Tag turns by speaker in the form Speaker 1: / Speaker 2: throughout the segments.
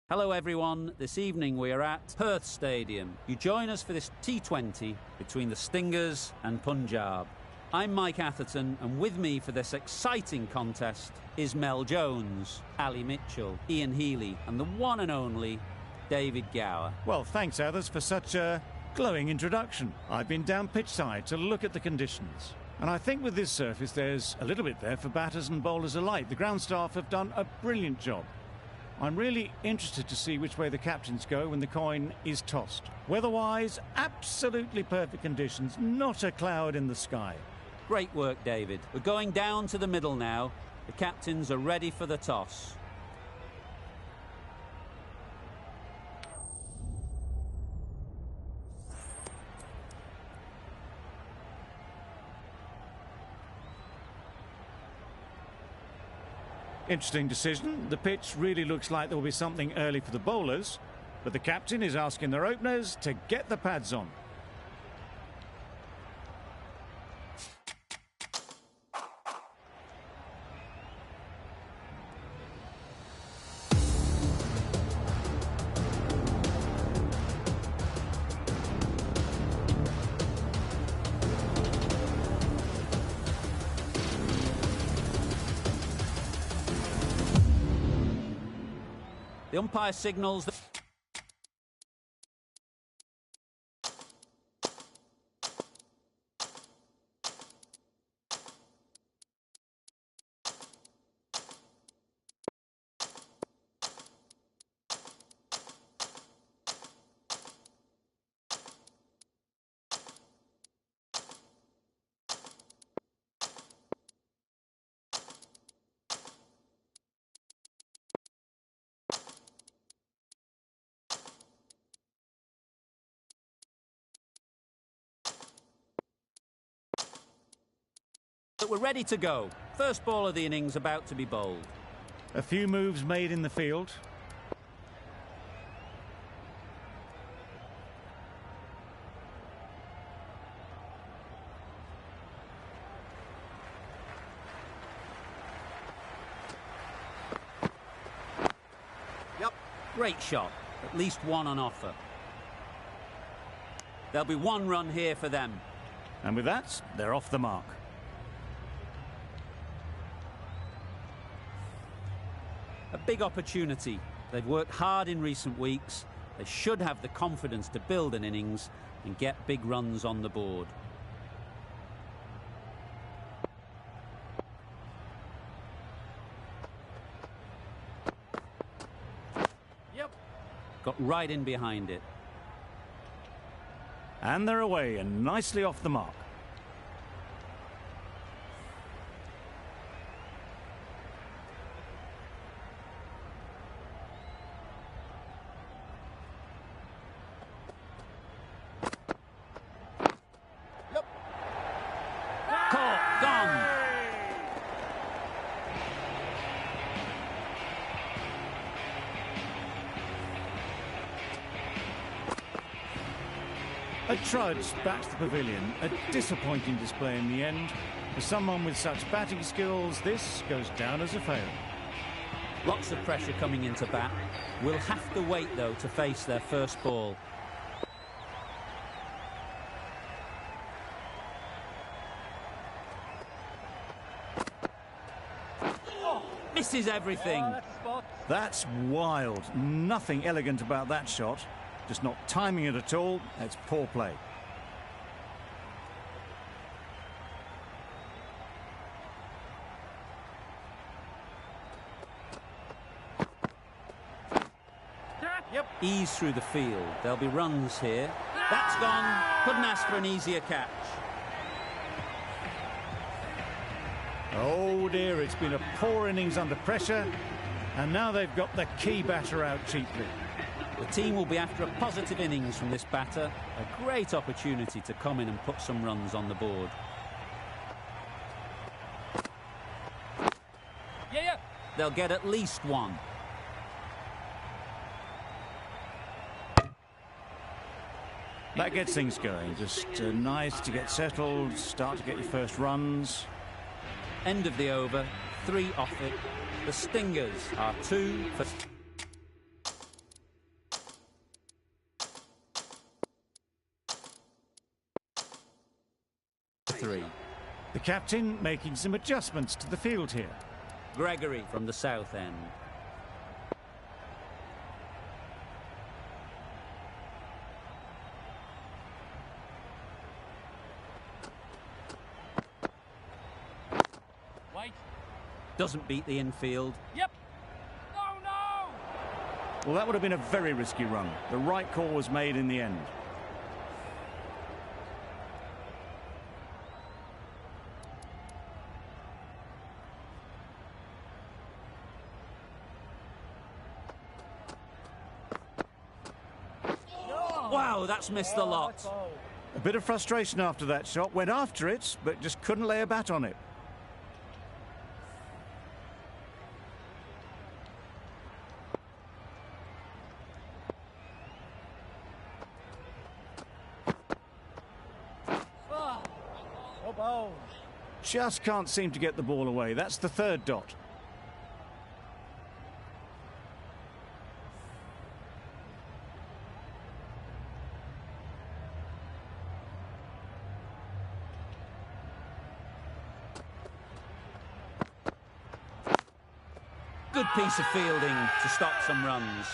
Speaker 1: Hello everyone, this evening we are at Perth Stadium. You join us for this T20 between the Stingers and Punjab. I'm Mike Atherton, and with me for this exciting contest is Mel Jones, Ali Mitchell, Ian Healy and the one and only David Gower.
Speaker 2: Well, thanks Athers for such a glowing introduction. I've been down pitch side to look at the conditions. And I think with this surface there's a little bit there for batters and bowlers alike. The ground staff have done a brilliant job. I'm really interested to see which way the captains go when the coin is tossed. Weather-wise, absolutely perfect conditions, not a cloud in the sky.
Speaker 1: Great work, David. We're going down to the middle now. The captains are ready for the toss.
Speaker 2: Interesting decision. The pitch really looks like there will be something early for the bowlers, but the captain is asking their openers to get the pads on.
Speaker 1: The umpire signals that we're ready to go. First ball of the innings about to be bowled.
Speaker 2: A few moves made in the field.
Speaker 1: Yep, great shot. At least one on offer. There'll be one run here for them.
Speaker 2: And with that, they're off the mark.
Speaker 1: A big opportunity. They've worked hard in recent weeks. They should have the confidence to build an innings and get big runs on the board. Yep. Got right in behind it.
Speaker 2: And they're away and nicely off the mark.
Speaker 1: Caught, gone.
Speaker 2: A trudge back to the pavilion. A disappointing display in the end. For someone with such batting skills, this goes down as a fail.
Speaker 1: Lots of pressure coming into bat. Will have to wait, though, to face their first ball. Misses everything.
Speaker 2: That's wild. Nothing elegant about that shot. Just not timing it at all. It's poor play.
Speaker 1: Yep. Ease through the field. There'll be runs here. That's gone. Couldn't ask for an easier catch.
Speaker 2: Oh dear, it's been a poor innings under pressure, and now they've got the key batter out cheaply.
Speaker 1: The team will be after a positive innings from this batter. A great opportunity to come in and put some runs on the board. Yeah. They'll get at least one.
Speaker 2: That gets things going. Just nice to get settled, start to get your first runs.
Speaker 1: End of the over, 3 off it. The Stingers are 2 for...
Speaker 2: The captain making some adjustments to the field here.
Speaker 1: Gregory from the south end.
Speaker 3: Wait.
Speaker 1: Doesn't beat the infield.
Speaker 3: Yep. No, no!
Speaker 2: Well, that would have been a very risky run. The right call was made in the end.
Speaker 1: Wow, that's missed the lot.
Speaker 2: A bit of frustration after that shot. Went after it, but just couldn't lay a bat on it. Just can't seem to get the ball away. That's the third dot.
Speaker 1: Good piece of fielding to stop some runs.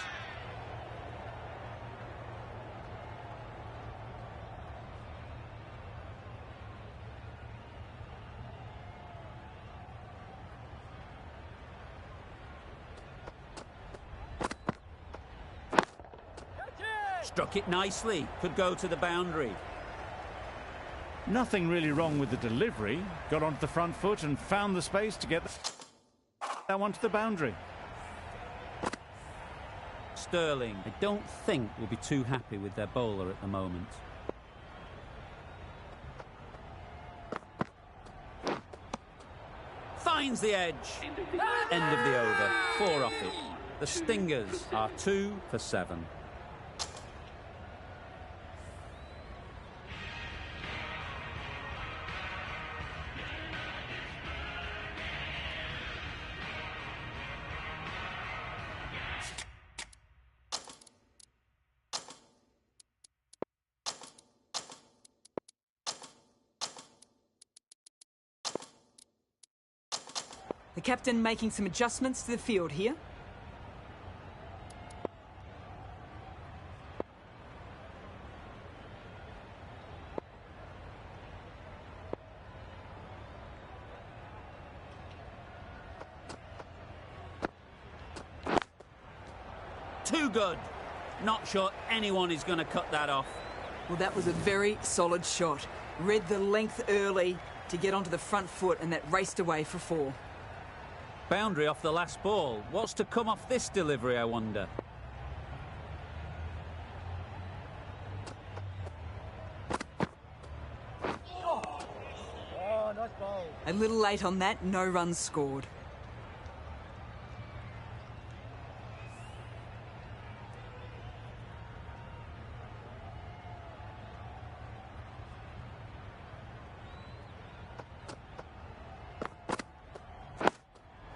Speaker 1: Struck it nicely. Could go to the boundary.
Speaker 2: Nothing really wrong with the delivery. Got onto the front foot and found the space to get that one to the boundary.
Speaker 1: Sterling, I don't think will be too happy with their bowler at the moment. Finds the edge. End of the over. 4 off it. The Stingers are 2 for 7.
Speaker 4: The captain making some adjustments to the field here.
Speaker 1: Too good. Not sure anyone is going to cut that off.
Speaker 4: Well, that was a very solid shot. Read the length early to get onto the front foot, and that raced away for 4.
Speaker 1: Boundary off the last ball. What's to come off this delivery, I wonder?
Speaker 3: Oh, nice ball.
Speaker 4: A little late on that, no runs scored.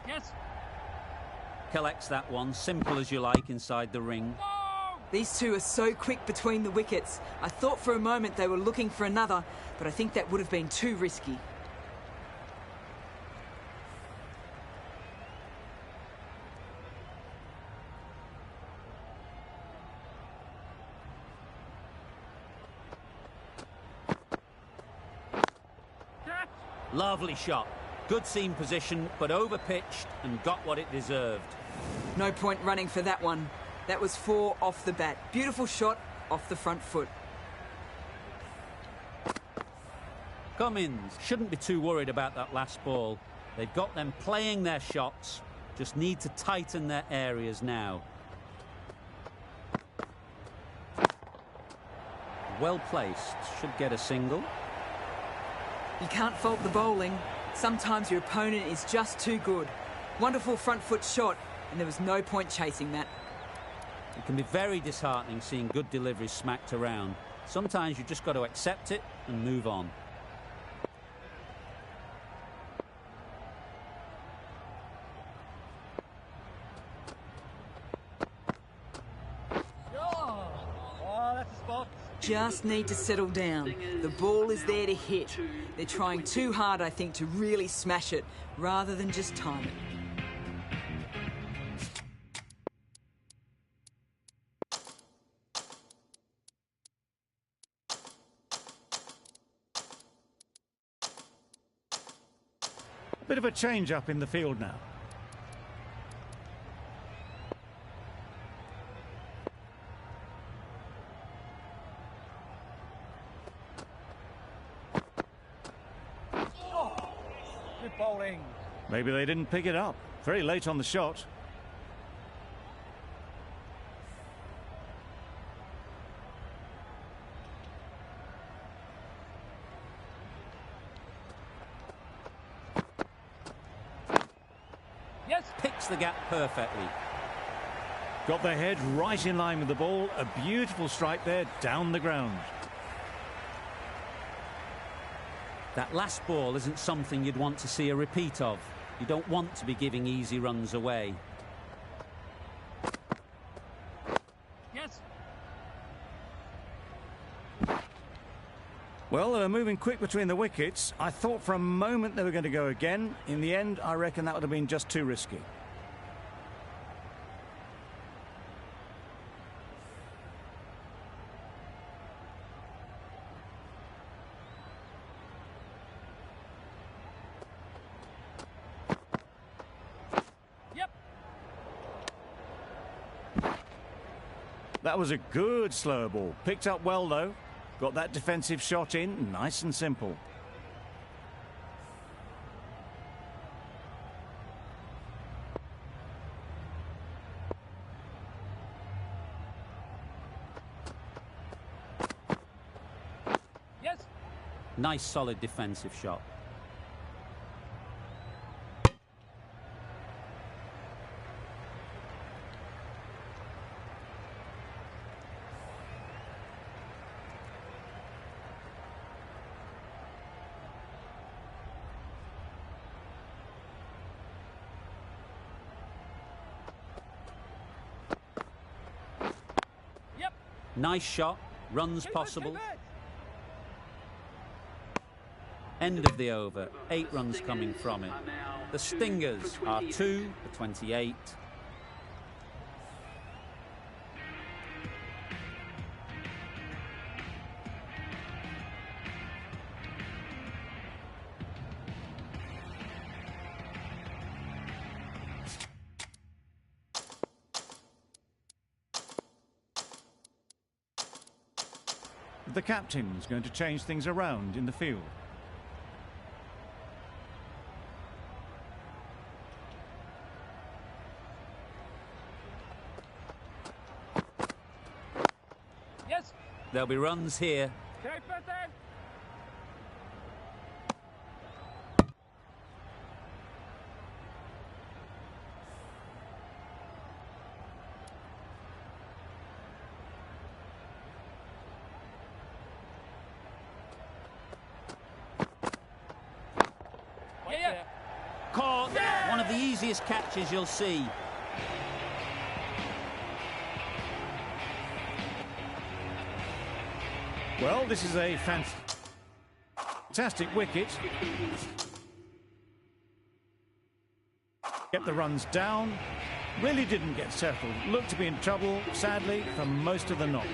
Speaker 3: Yes.
Speaker 1: Collects that one, simple as you like, inside the ring.
Speaker 4: These two are so quick between the wickets. I thought for a moment they were looking for another, but I think that would have been too risky.
Speaker 1: Lovely shot. Good seam position, but over-pitched and got what it deserved.
Speaker 4: No point running for that one. That was 4 off the bat. Beautiful shot off the front foot.
Speaker 1: Cummins shouldn't be too worried about that last ball. They've got them playing their shots, just need to tighten their areas now. Well placed, should get a single.
Speaker 4: You can't fault the bowling. Sometimes your opponent is just too good. Wonderful front foot shot, and there was no point chasing that.
Speaker 1: It can be very disheartening seeing good deliveries smacked around. Sometimes you've just got to accept it and move on.
Speaker 4: just need to settle down. The ball is there to hit. They're trying too hard, I think, to really smash it, rather than just time it.
Speaker 2: Bit of a change up in the field now.
Speaker 3: Good bowling.
Speaker 2: Maybe they didn't pick it up. Very late on the shot.
Speaker 3: Yes.
Speaker 1: Picks the gap perfectly.
Speaker 2: Got their head right in line with the ball. A beautiful strike there down the ground.
Speaker 1: That last ball isn't something you'd want to see a repeat of. You don't want to be giving easy runs away.
Speaker 3: Yes.
Speaker 2: Well, they were moving quick between the wickets. I thought for a moment they were going to go again. In the end, I reckon that would have been just too risky.
Speaker 3: Yep.
Speaker 2: That was a good slower ball. Picked up well, though. Got that defensive shot in, nice and simple.
Speaker 3: Yes.
Speaker 1: Nice solid defensive shot.
Speaker 3: Yep.
Speaker 1: Nice shot. Runs
Speaker 3: Keep it,
Speaker 1: possible.
Speaker 3: keep it.
Speaker 1: End of the over. 8 runs coming from it. The Stingers are 2 for 28.
Speaker 2: The captain's going to change things around in the field.
Speaker 3: Yes.
Speaker 1: There'll be runs here.
Speaker 3: Keep it there. Yeah.
Speaker 1: Caught. One of the easiest catches you'll see.
Speaker 2: Well, this is a fantastic wicket. Get the runs down. Really didn't get settled. Looked to be in trouble, sadly, for most of the knock.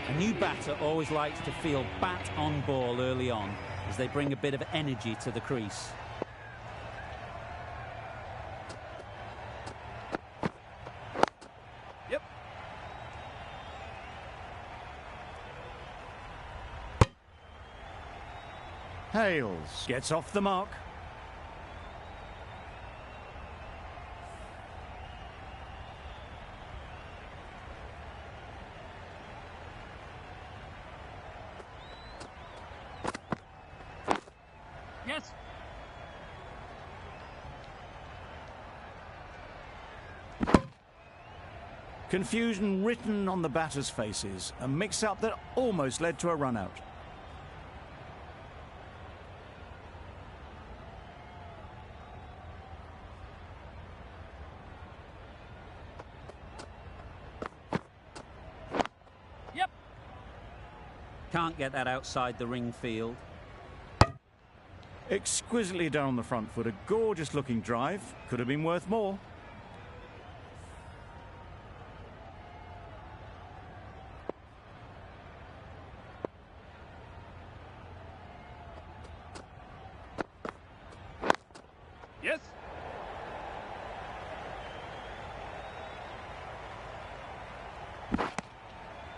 Speaker 1: A new batter always likes to feel bat on ball early on as they bring a bit of energy to the crease.
Speaker 3: Yep.
Speaker 2: Hales gets off the mark.
Speaker 3: Yes.
Speaker 2: Confusion written on the batters' faces. A mix-up that almost led to a run-out.
Speaker 3: Yep.
Speaker 1: can't get that outside the ring field.
Speaker 2: Exquisitely done on the front foot. A gorgeous looking drive. Could have been worth more.
Speaker 3: Yes.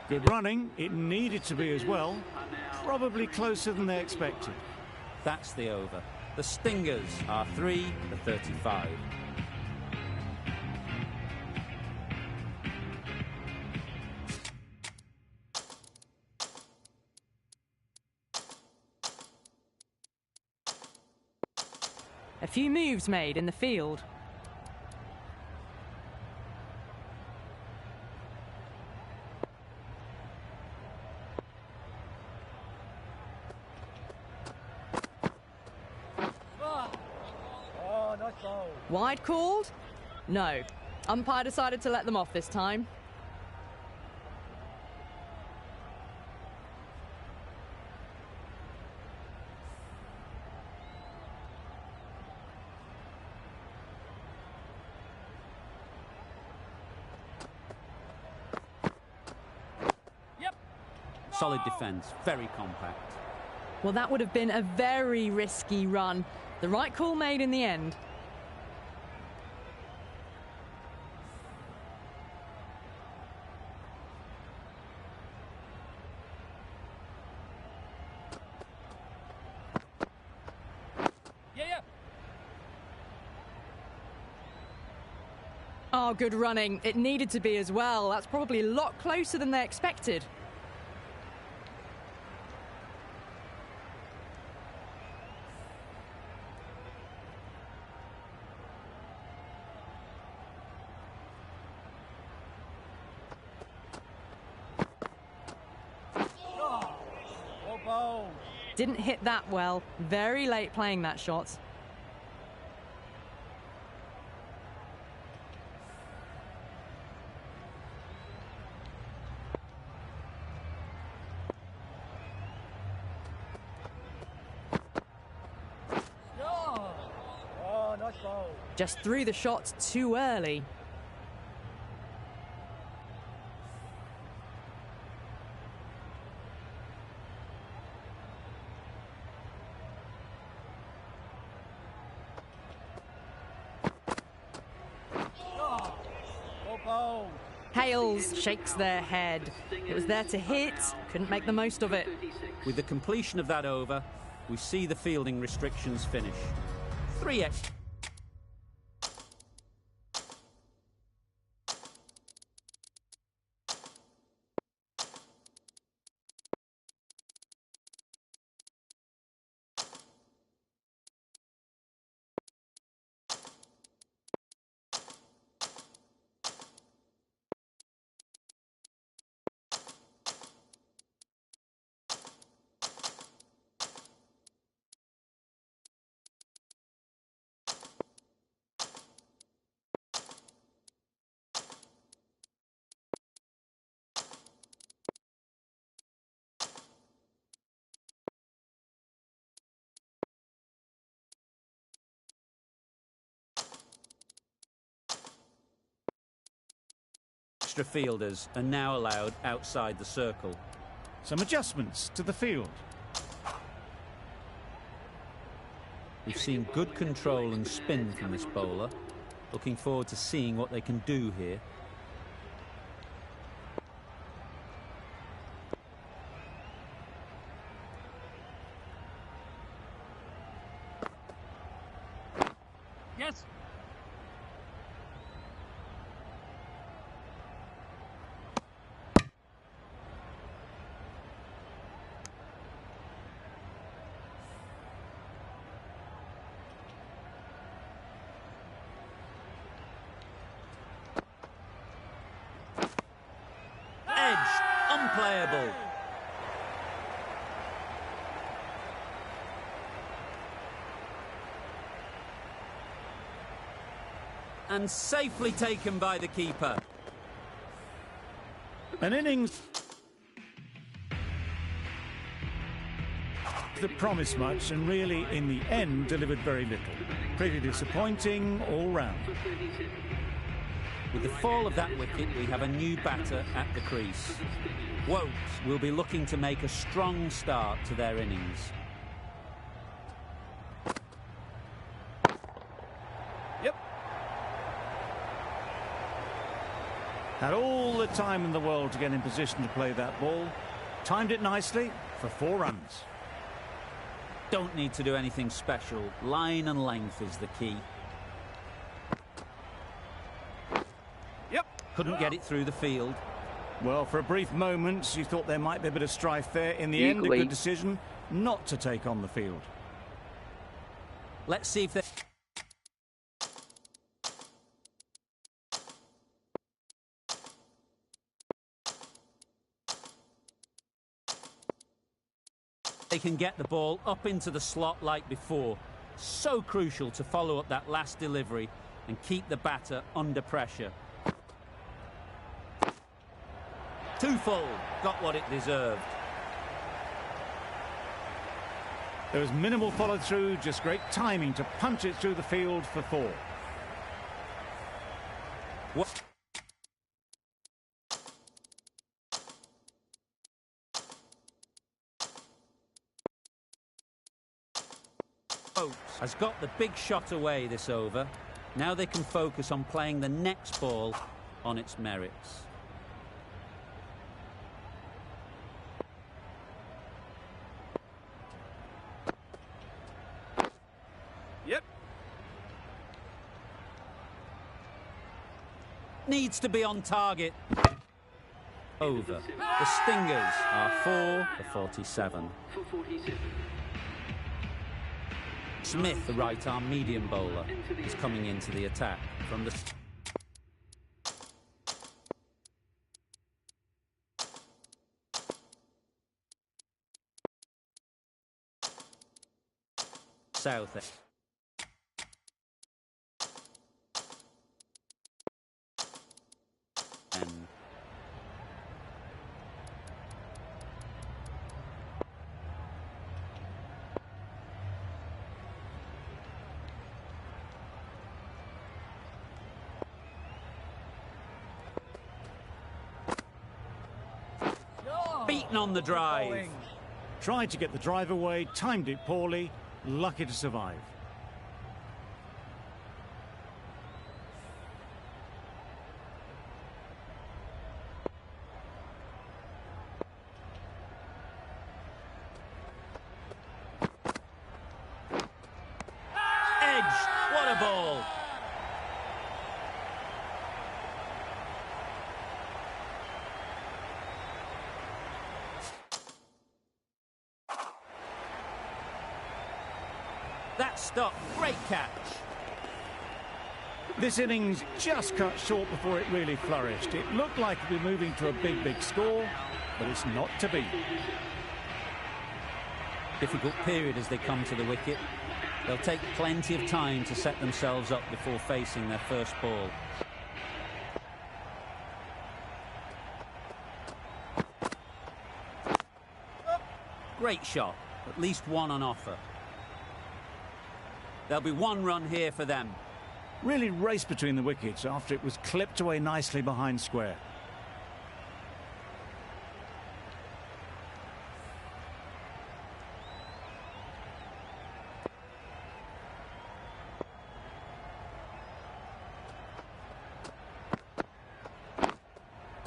Speaker 2: Good running. It needed to be as well. Probably closer than they expected.
Speaker 1: That's the over. The Stingers are 3-35.
Speaker 5: A few moves made in the field.
Speaker 3: Oh, nice ball.
Speaker 5: Wide called? No. Umpire decided to let them off this time.
Speaker 3: Yep.
Speaker 1: Solid defence, very compact.
Speaker 5: Well, that would have been a very risky run. The right call made in the end.
Speaker 3: Yeah.
Speaker 5: Oh, good running. It needed to be as well. That's probably a lot closer than they expected.
Speaker 3: Well bowled.
Speaker 5: Didn't hit that well. Very late playing that shot.
Speaker 3: Oh, nice ball.
Speaker 5: Just threw the shot too early.
Speaker 3: Well bowled.
Speaker 5: Hales shakes their head. It was there to hit, couldn't make the most of it.
Speaker 1: With the completion of that over, we see the fielding restrictions finish. 3x. Extra fielders are now allowed outside the circle.
Speaker 2: Some adjustments to the field.
Speaker 1: We've seen good control and spin from this bowler. Looking forward to seeing what they can do here.
Speaker 3: Yes.
Speaker 1: Edged, unplayable. And safely taken by the keeper.
Speaker 2: An innings. that promised much and really, in the end, delivered very little. Pretty disappointing all round.
Speaker 1: With the fall of that wicket, we have a new batter at the crease. Woakes will be looking to make a strong start to their innings.
Speaker 3: Yep.
Speaker 2: Had all the time in the world to get in position to play that ball. Timed it nicely for 4 runs.
Speaker 1: Don't need to do anything special. Line and length is the key.
Speaker 3: Yep.
Speaker 1: Couldn't get it through the field.
Speaker 2: Well, for a brief moment, you thought there might be a bit of strife there. In the end, a good decision not to take on the field.
Speaker 1: Let's see if they... They can get the ball up into the slot like before. So crucial to follow up that last delivery and keep the batter under pressure. Too full. Got what it deserved.
Speaker 2: There was minimal follow-through, just great timing to punch it through the field for 4.
Speaker 1: What? Oates has got the big shot away this over. Now they can focus on playing the next ball on its merits.
Speaker 3: Yep.
Speaker 1: Needs to be on target. Over. The Stingers are 4 for 47. Smith, the right-arm medium bowler, is coming into the attack from the... south end. Beaten on the drive.
Speaker 2: Tried to get the drive away, timed it poorly, lucky to survive.
Speaker 1: Edge. What a ball. That stop, great catch.
Speaker 2: This innings just cut short before it really flourished. It looked like it would be moving to a big score, but it's not to be.
Speaker 1: Difficult period as they come to the wicket. They'll take plenty of time to set themselves up before facing their first ball. Great shot, at least one on offer. There'll be 1 run here for them.
Speaker 2: Really raced between the wickets after it was clipped away nicely behind square.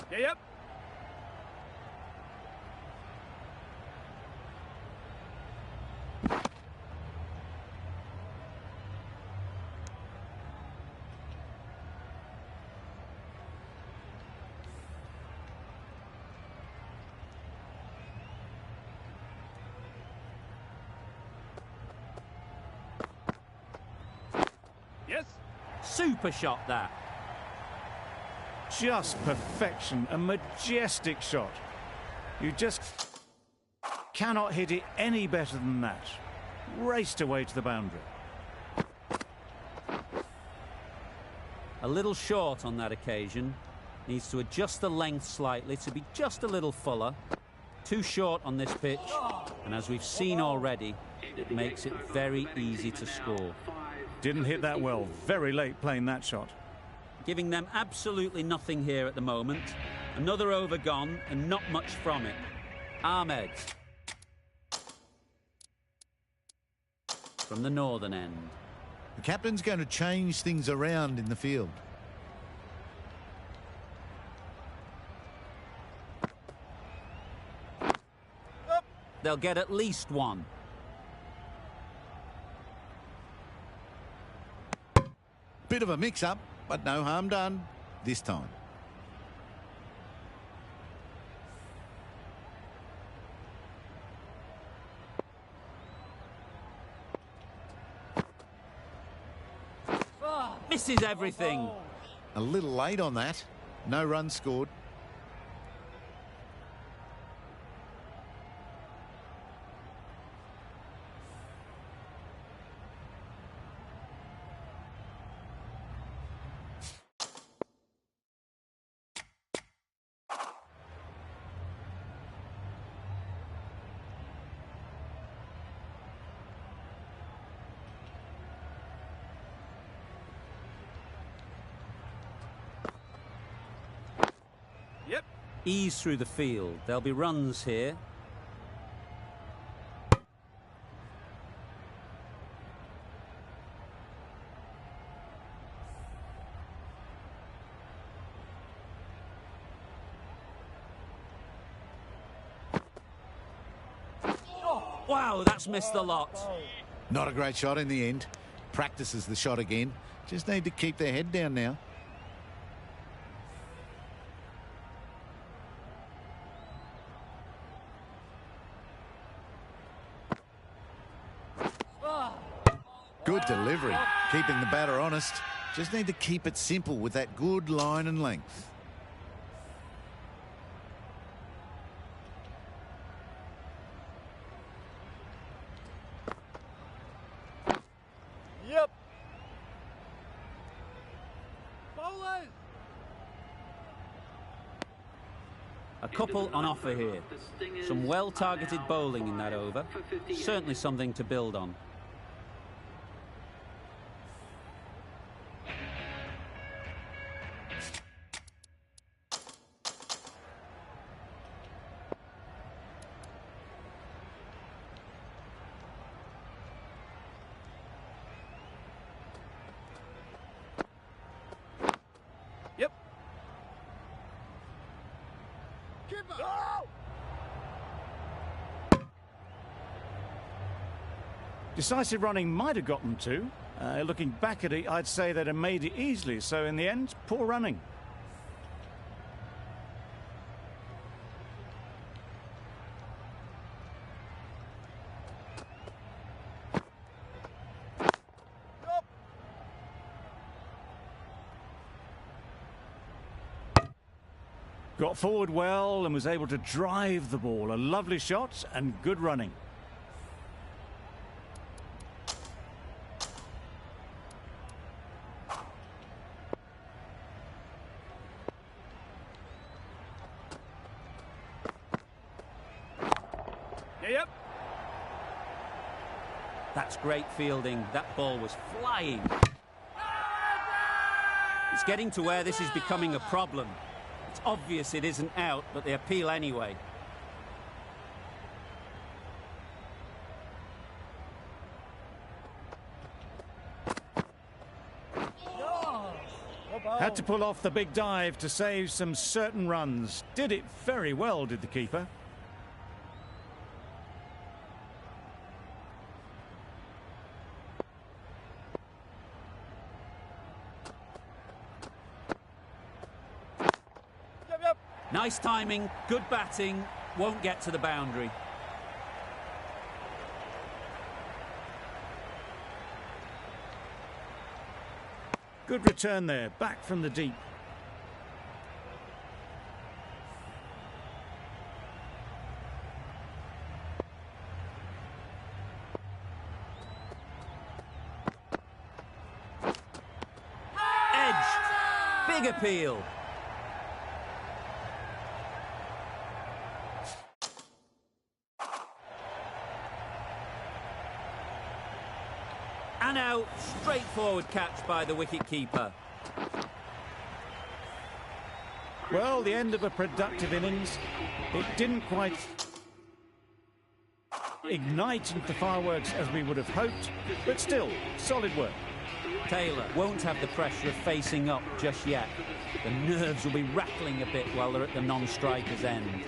Speaker 3: Yep. Yes.
Speaker 1: Super shot that.
Speaker 2: Just perfection, a majestic shot. You just cannot hit it any better than that. Raced away to the boundary.
Speaker 1: A little short on that occasion. Needs to adjust the length slightly to be just a little fuller. Too short on this pitch, and as we've seen already, it makes it very easy to score.
Speaker 2: Didn't hit that well. Very late playing that shot.
Speaker 1: Giving them absolutely nothing here at the moment. Another over gone, and not much from it. Ahmed. From the northern end.
Speaker 6: The captain's going to change things around in the field.
Speaker 1: They'll get at least one.
Speaker 6: Bit of a mix-up, but no harm done this time.
Speaker 1: Misses everything.
Speaker 6: A little late on that. No runs scored.
Speaker 3: Yep.
Speaker 1: Ease through the field. There'll be runs here. Wow, that's missed a lot.
Speaker 6: Not a great shot in the end. Practices the shot again. Just need to keep their head down now. Good delivery. Keeping the batter honest. Just need to keep it simple with that good line and length.
Speaker 3: Yep. Bowlers.
Speaker 1: A couple on offer here. Some well-targeted bowling in that over. Certainly something to build on.
Speaker 3: Yep.
Speaker 2: Decisive running might have gotten two. Looking back at it, I'd say they'd have made it easily. So in the end, poor running. Got forward well and was able to drive the ball. A lovely shot and good running.
Speaker 3: Yep.
Speaker 1: That's great fielding. That ball was flying. It's getting to where this is becoming a problem. It's obvious it isn't out, but they appeal anyway.
Speaker 2: Had to pull off the big dive to save some certain runs. Did it very well, did the keeper.
Speaker 1: Nice timing, good batting, won't get to the boundary.
Speaker 2: Good return there, back from the deep.
Speaker 1: Edged, big appeal. go. Straightforward catch by the wicket-keeper.
Speaker 2: Well, the end of a productive innings. It didn't quite ignite into fireworks as we would have hoped, but still, solid work.
Speaker 1: Taylor won't have the pressure of facing up just yet. The nerves will be rattling a bit while they're at the non-striker's end.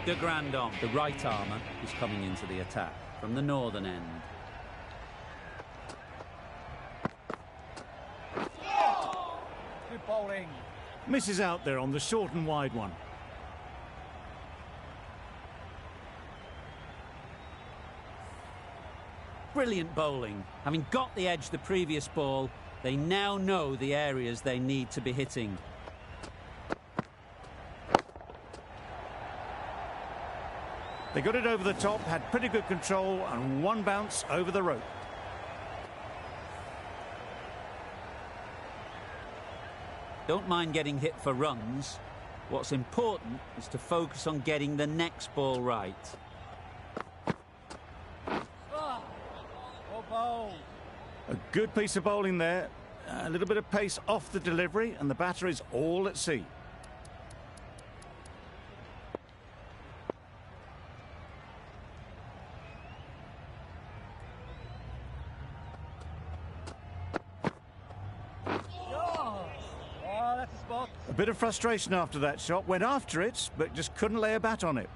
Speaker 1: De Grandon, the right armour, is coming into the attack from the northern end.
Speaker 3: Good bowling.
Speaker 2: Misses out there on the short and wide one.
Speaker 1: Brilliant bowling. Having got the edge the previous ball, they now know the areas they need to be hitting.
Speaker 2: They got it over the top, had pretty good control, and one bounce over the rope.
Speaker 1: Don't mind getting hit for runs. What's important is to focus on getting the next ball right.
Speaker 3: Well bowled.
Speaker 2: A good piece of bowling there. A little bit of pace off the delivery, and the batter is all at sea.
Speaker 3: Oh, that's a spot.
Speaker 2: A bit of frustration after that shot. Went after it, but just couldn't lay a bat on it.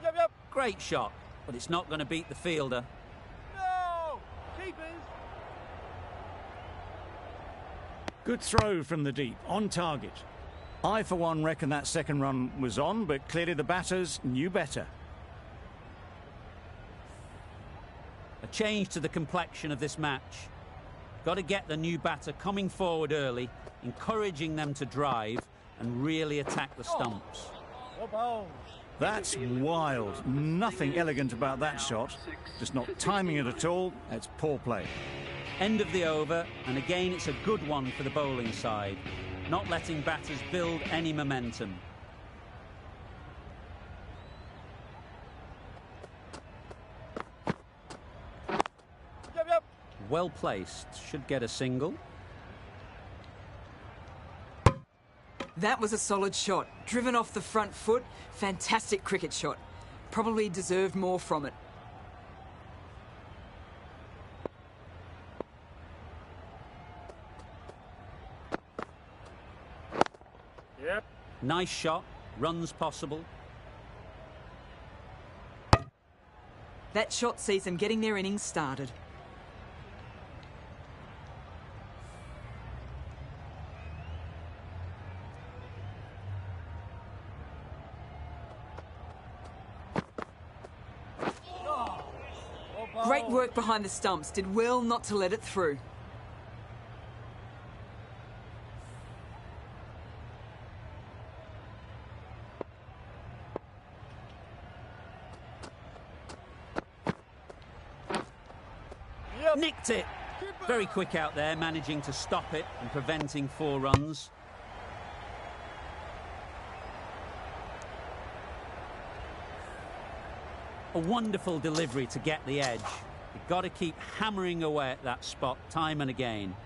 Speaker 3: Yep.
Speaker 1: Great shot, but it's not going to beat the fielder.
Speaker 3: No! Keepers!
Speaker 2: Good throw from the deep, on target. I, for one, reckon that second run was on, but clearly the batters knew better.
Speaker 1: A change to the complexion of this match. Got to get the new batter coming forward early, encouraging them to drive and really attack the stumps.
Speaker 3: Well bowled.
Speaker 2: That's wild. Nothing elegant about that shot. Just not timing it at all. It's poor play.
Speaker 1: End of the over, and again it's a good one for the bowling side. Not letting batters build any momentum.
Speaker 3: Yep.
Speaker 1: Well placed, should get a single.
Speaker 4: That was a solid shot. Driven off the front foot. Fantastic cricket shot. Probably deserved more from it.
Speaker 3: Yep.
Speaker 1: Nice shot, runs possible.
Speaker 4: That shot sees them getting their innings started. Great work behind the stumps. Did well not to let it through.
Speaker 3: Yep.
Speaker 1: Nicked it. Very quick out there, managing to stop it and preventing 4 runs. A wonderful delivery to get the edge. You've got to keep hammering away at that spot time and again.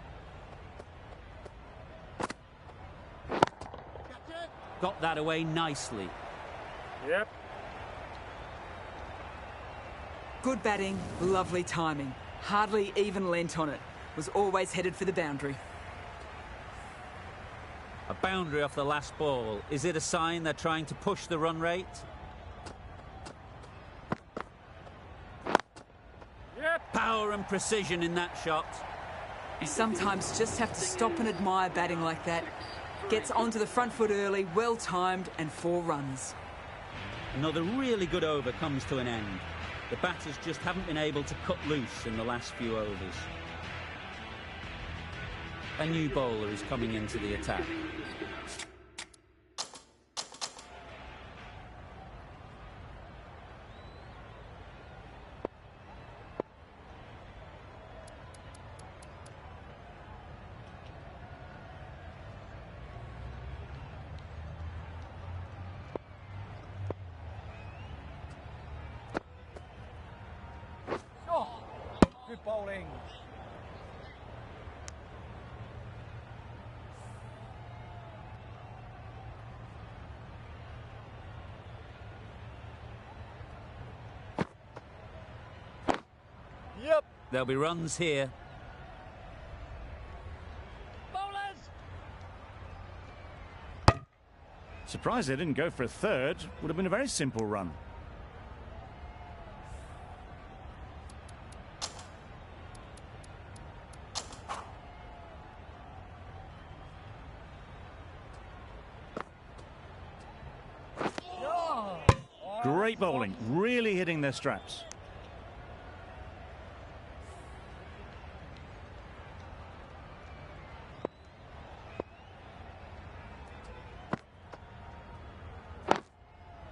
Speaker 1: Got that away nicely.
Speaker 3: Yep.
Speaker 4: Good batting, lovely timing. Hardly even lent on it. Was always headed for the boundary.
Speaker 1: A boundary off the last ball. Is it a sign they're trying to push the run rate?
Speaker 3: Yep.
Speaker 1: Power and precision in that shot.
Speaker 4: You sometimes just have to stop and admire batting like that. Gets onto the front foot early, well timed, and 4 runs.
Speaker 1: Another really good over comes to an end. The batters just haven't been able to cut loose in the last few overs. A new bowler is coming into the attack.
Speaker 3: Good bowling. Yep.
Speaker 1: There'll be runs here.
Speaker 2: Surprised they didn't go for a third. Would have been a very simple run. Great bowling, really hitting their straps.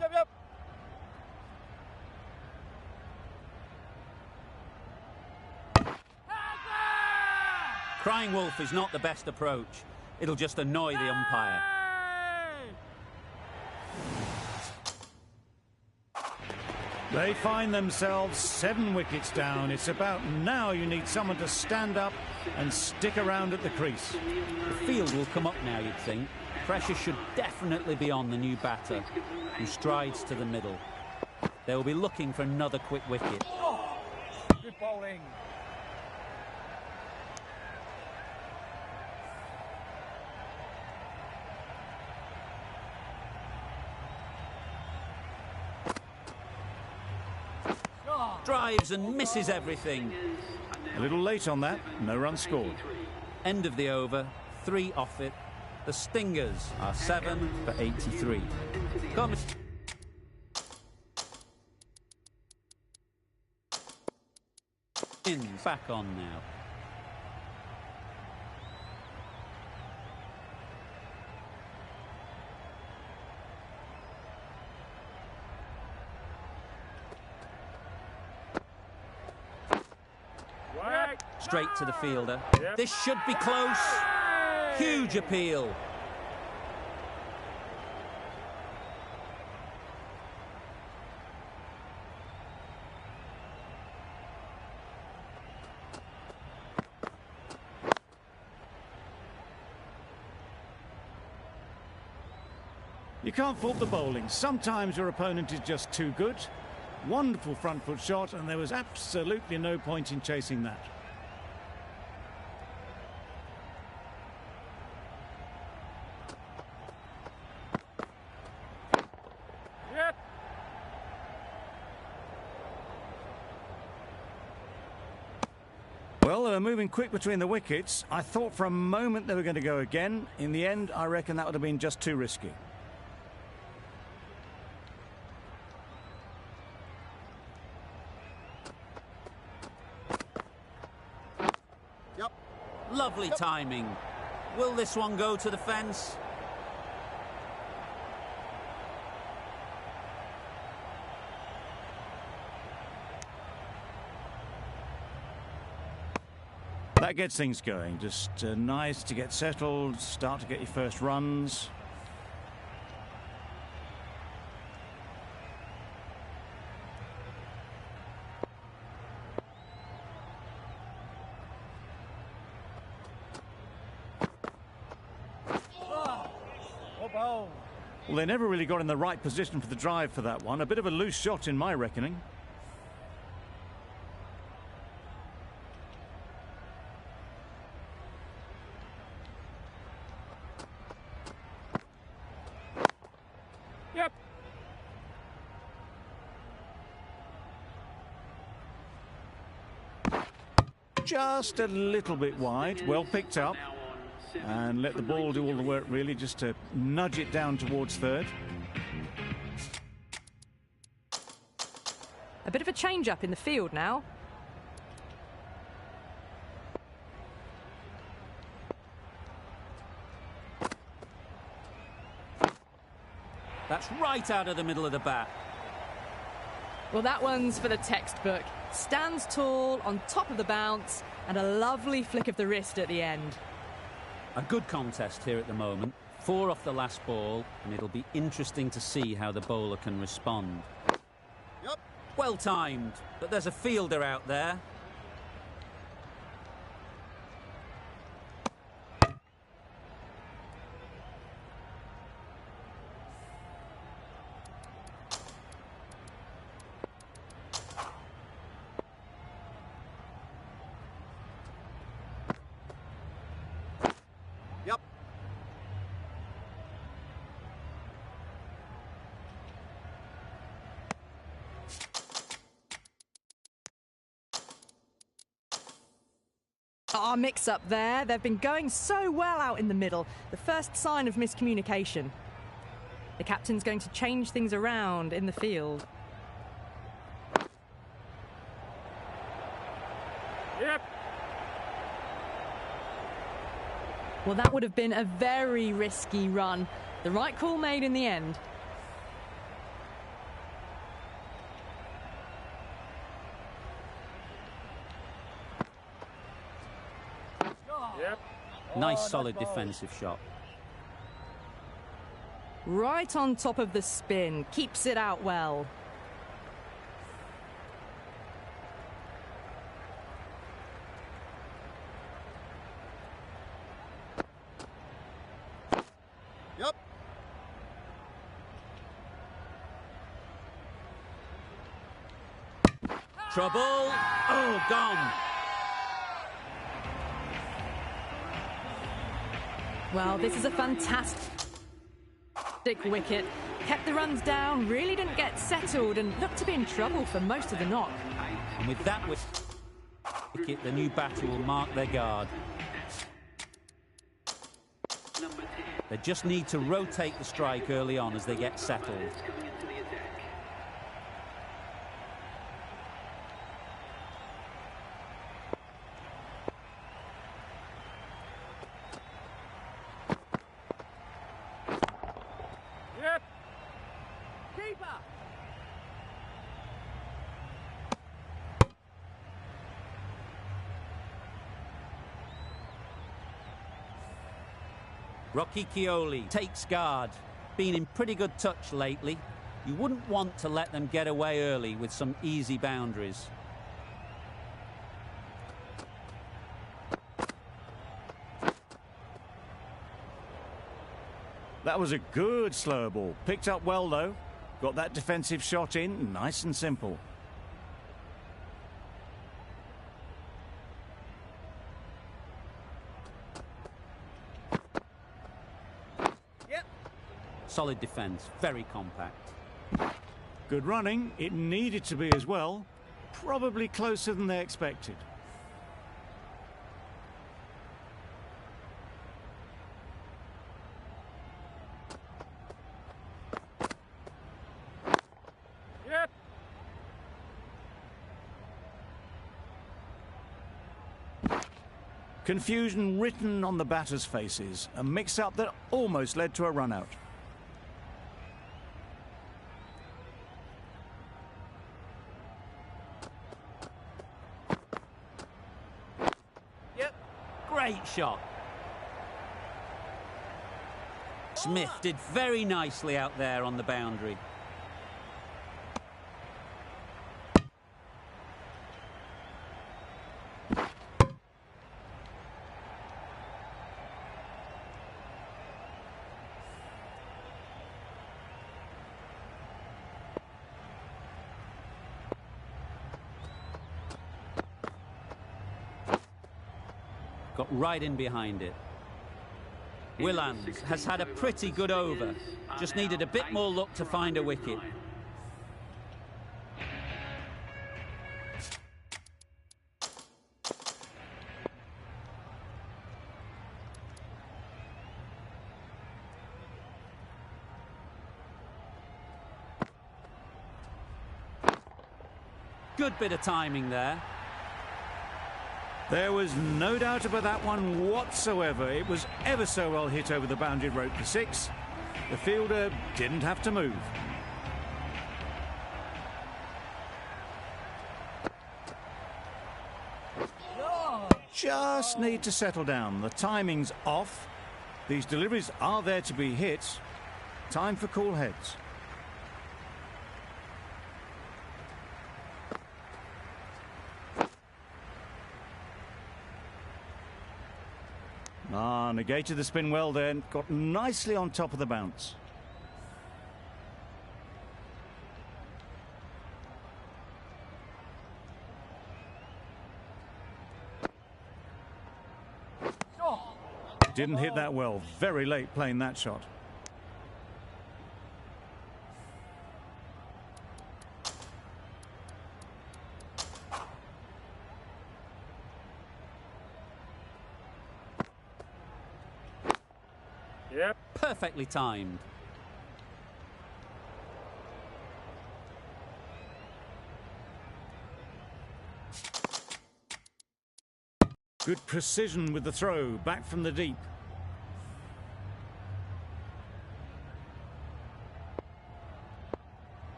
Speaker 3: Yep.
Speaker 1: Crying wolf is not the best approach. It'll just annoy the umpire.
Speaker 2: They find themselves 7 wickets down. It's about now you need someone to stand up and stick around at the crease.
Speaker 1: The field will come up now, you'd think. Pressure should definitely be on the new batter, who strides to the middle. They will be looking for another quick wicket.
Speaker 3: Good bowling.
Speaker 1: Drives and misses everything.
Speaker 2: A little late on that, no run scored.
Speaker 1: End of the over, 3 off it. The Stingers are 7 for 83. Back on now. Straight to the fielder.
Speaker 3: Yep.
Speaker 1: This should be close. Huge appeal.
Speaker 2: You can't fault the bowling. Sometimes your opponent is just too good. Wonderful front foot shot, and there was absolutely no point in chasing that.
Speaker 3: Yep.
Speaker 2: Well, they were moving quick between the wickets. I thought for a moment they were going to go again. In the end, I reckon that would have been just too risky.
Speaker 1: Lovely timing. Will this one go to the fence?
Speaker 2: That gets things going. Just nice to get settled, start to get your first runs. Well, they never really got in the right position for the drive for that one. A bit of a loose shot in my reckoning.
Speaker 3: Yep.
Speaker 2: Just a little bit wide. Well picked up. And let the ball do all the work, really, just to nudge it down towards third.
Speaker 5: A bit of a change-up in the field now.
Speaker 1: That's right out of the middle of the bat.
Speaker 5: Well, that one's for the textbook. Stands tall, on top of the bounce, and a lovely flick of the wrist at the end.
Speaker 1: A good contest here at the moment. 4 off the last ball, and it'll be interesting to see how the bowler can respond.
Speaker 3: Yep.
Speaker 1: Well timed, but there's a fielder out there.
Speaker 5: our mix-up there. They've been going so well out in the middle. The first sign of miscommunication. The captain's going to change things around in the field.
Speaker 3: Yep.
Speaker 5: Well, that would have been a very risky run. The right call made in the end.
Speaker 3: Yep.
Speaker 1: Nice, solid defensive shot.
Speaker 5: Right on top of the spin. Keeps it out well.
Speaker 6: Yep.
Speaker 1: Trouble. Oh, gone.
Speaker 5: Well, this is a fantastic wicket. Kept the runs down, really didn't get settled and looked to be in trouble for most of the knock.
Speaker 1: And with that wicket, the new batter will mark their guard. They just need to rotate the strike early on as they get settled.
Speaker 3: Yep.
Speaker 5: Keeper!
Speaker 1: Rocky Keole takes guard. Been in pretty good touch lately. You wouldn't want to let them get away early with some easy boundaries.
Speaker 2: That was a good slow ball. Picked up well, though. Got that defensive shot in, nice and simple.
Speaker 1: Solid defence, very compact.
Speaker 2: Good running. It needed to be as well. Probably closer than they expected.
Speaker 3: Yep.
Speaker 2: Confusion written on the batters' faces. A mix-up that almost led to a run-out.
Speaker 1: Great shot. Smith did very nicely out there on the boundary. Got right in behind it. Willands has had a pretty good over. Just needed a bit more luck to find a wicket. Good bit of timing there.
Speaker 2: There was no doubt about that one whatsoever. It was ever so well hit over the boundary rope for six. The fielder didn't have to move. Just need to settle down. The timing's off. These deliveries are there to be hit. Time for cool heads. Negated the spin well then. Got nicely on top of the bounce. Didn't hit that well. Very late playing that shot.
Speaker 3: Yep.
Speaker 1: Perfectly timed.
Speaker 2: Good precision with the throw, back from the deep.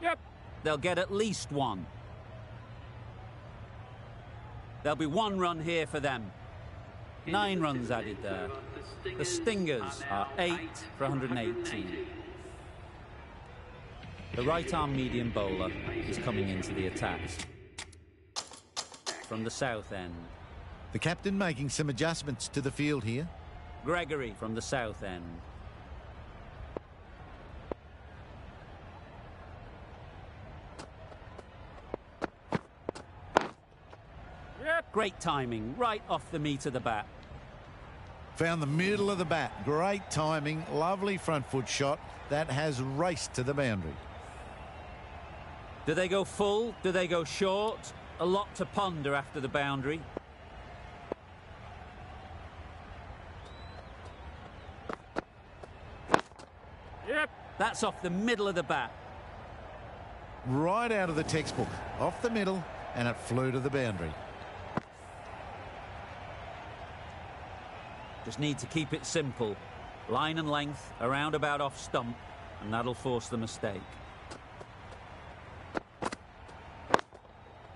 Speaker 3: Yep.
Speaker 1: They'll get at least one. There'll be one run here for them. 9 runs added there. The Stingers are 8 for 118. The right-arm medium bowler is coming into the attack. From the south end.
Speaker 6: The captain making some adjustments to the field here.
Speaker 1: Gregory from the south end.
Speaker 3: Yep.
Speaker 1: Great timing, right off the meat of the bat.
Speaker 6: Found the middle of the bat. Great timing. Lovely front foot shot. That has raced to the boundary.
Speaker 1: Do they go full? Do they go short? A lot to ponder after the boundary.
Speaker 3: Yep.
Speaker 1: That's off the middle of the bat.
Speaker 6: Right out of the textbook. Off the middle, and it flew to the boundary.
Speaker 1: Just need to keep it simple. Line and length, around about off stump, and that'll force the mistake.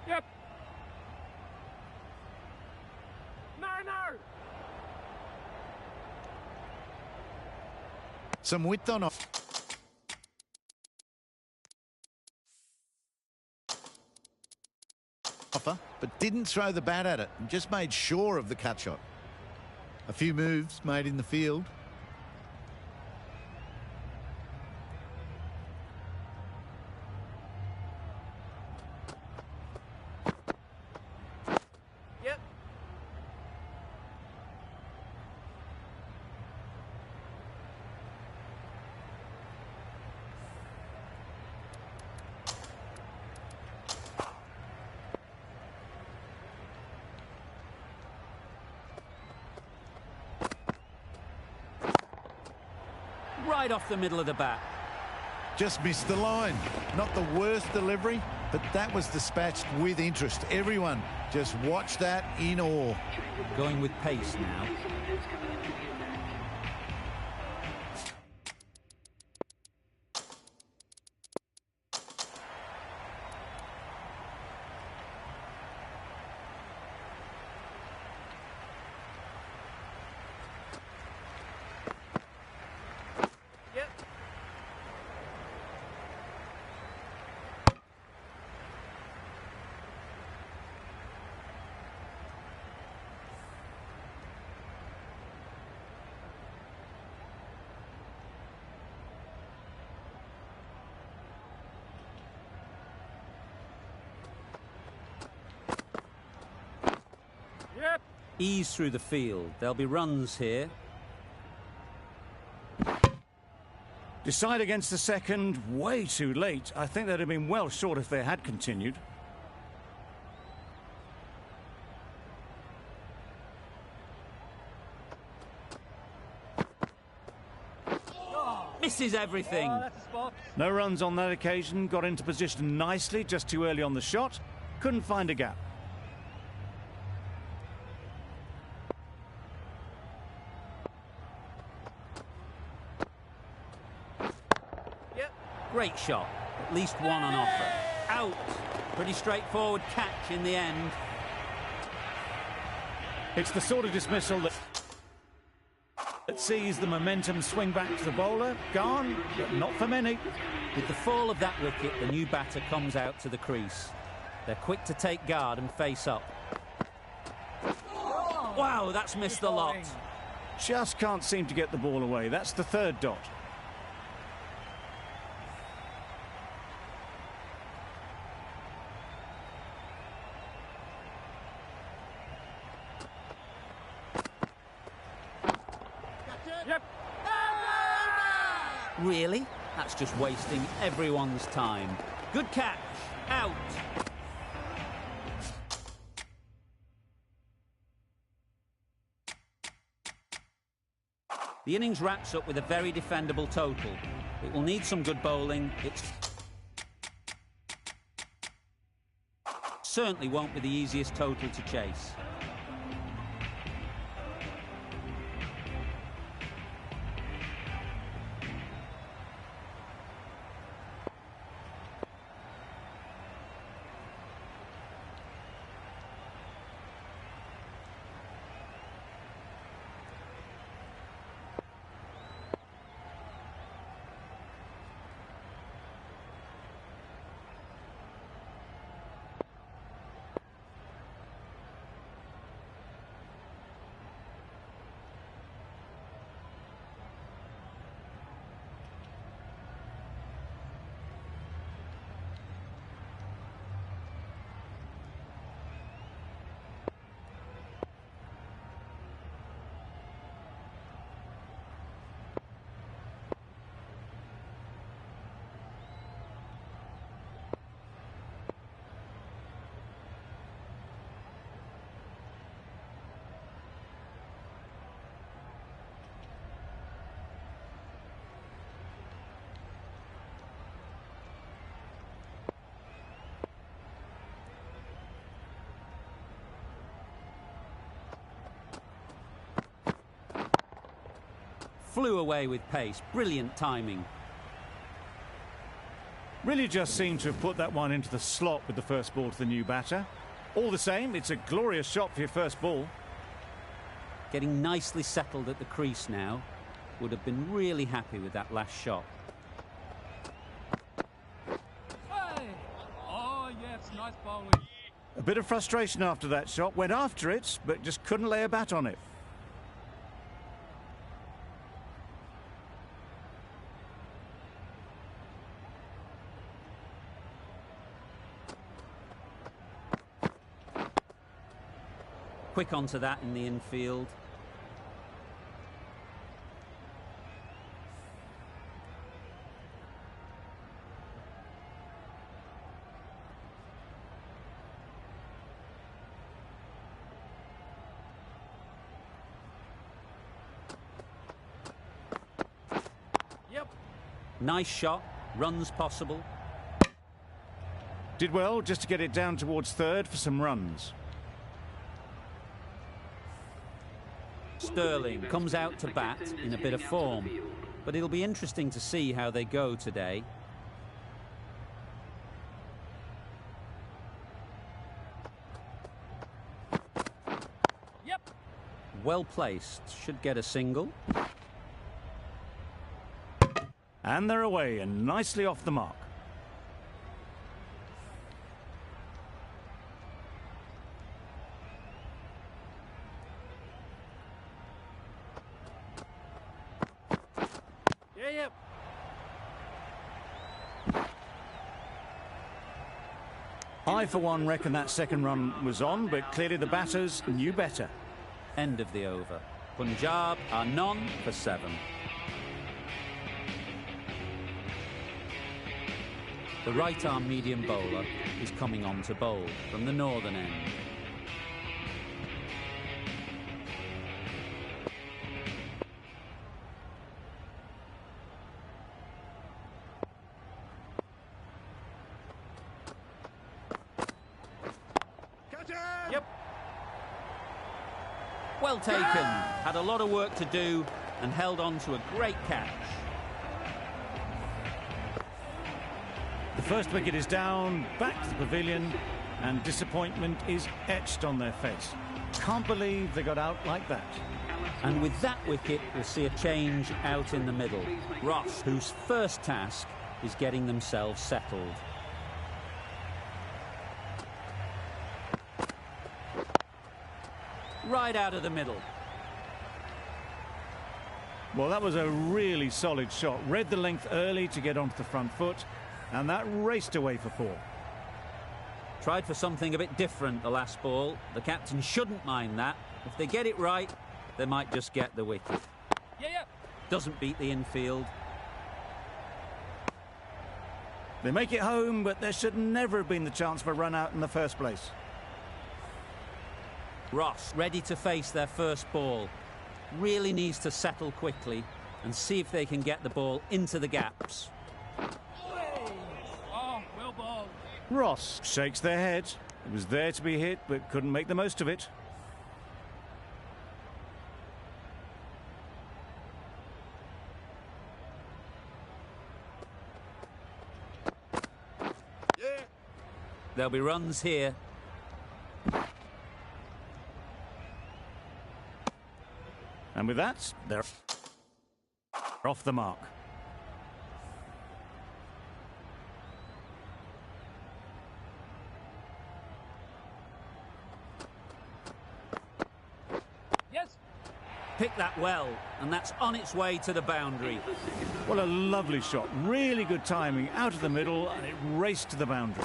Speaker 3: Yep. No, no.
Speaker 6: Some width on off. But didn't throw the bat at it and just made sure of the cut shot. A few moves made in the field.
Speaker 1: Yep. Right off the middle of the bat.
Speaker 6: Just missed the line. Not the worst delivery, but that was dispatched with interest. Everyone just watched that in awe.
Speaker 1: Going with pace now.
Speaker 3: Yep.
Speaker 1: Ease through the field. There'll be runs here.
Speaker 2: Decide against the second, way too late. I think they'd have been well short if they had continued.
Speaker 1: Misses everything.
Speaker 2: No runs on that occasion. Got into position nicely, just too early on the shot. Couldn't find a gap.
Speaker 1: Great shot. At least one on offer. Out. Pretty straightforward catch in the end.
Speaker 2: It's the sort of dismissal that sees the momentum swing back to the bowler. Gone, but not for many.
Speaker 1: With the fall of that wicket, the new batter comes out to the crease. They're quick to take guard and face up. Wow, that's missed the lot.
Speaker 2: Just can't seem to get the ball away. That's the third dot.
Speaker 3: Yep.
Speaker 1: Really? That's just wasting everyone's time. Good catch. Out. The innings wraps up with a very defendable total. It will need some good bowling. It certainly won't be the easiest total to chase. Flew away with pace. Brilliant timing.
Speaker 2: Really just seemed to have put that one into the slot with the first ball to the new batter. All the same, it's a glorious shot for your first ball.
Speaker 1: Getting nicely settled at the crease now. Would have been really happy with that last shot.
Speaker 3: Hey! Oh, yes, nice bowling.
Speaker 2: A bit of frustration after that shot. Went after it, but just couldn't lay a bat on it.
Speaker 1: Quick onto that in the infield.
Speaker 3: Yep.
Speaker 1: Nice shot. Runs possible.
Speaker 2: Did well just to get it down towards third for some runs.
Speaker 1: Sterling comes out to bat in a bit of form, but it'll be interesting to see how they go today.
Speaker 3: Yep.
Speaker 1: Well placed, should get a single.
Speaker 2: And they're away and nicely off the mark.
Speaker 3: Yep.
Speaker 2: I, for one, reckon that second run was on, but clearly the batters knew better.
Speaker 1: End of the over. Punjab are none for 7. The right-arm medium bowler is coming on to bowl from the northern end.
Speaker 3: Yep.
Speaker 1: Well taken. Had a lot of work to do and held on to a great catch.
Speaker 2: The first wicket is down, back to the pavilion, and disappointment is etched on their face. Can't believe they got out like that.
Speaker 1: And with that wicket, we'll see a change out in the middle. Ross, whose first task is getting themselves settled. Right out of the middle.
Speaker 2: Well, that was a really solid shot. Read the length early to get onto the front foot, and that raced away for 4.
Speaker 1: Tried for something a bit different the last ball. The captain shouldn't mind that. If they get it right, they might just get the wicket.
Speaker 3: Yep.
Speaker 1: Doesn't beat the infield.
Speaker 2: They make it home, but there should never have been the chance for a run out in the first place.
Speaker 1: Ross ready to face their first ball. really needs to settle quickly and see if they can get the ball into the gaps.
Speaker 3: Oh, well bowled.
Speaker 2: Ross shakes their head. It was there to be hit, but couldn't make the most of it.
Speaker 1: There'll be runs here.
Speaker 2: And with that, they're off the mark.
Speaker 3: Yes.
Speaker 1: Pick that well, and that's on its way to the boundary.
Speaker 2: Well, a lovely shot. Really good timing. Out of the middle, and it raced to the boundary.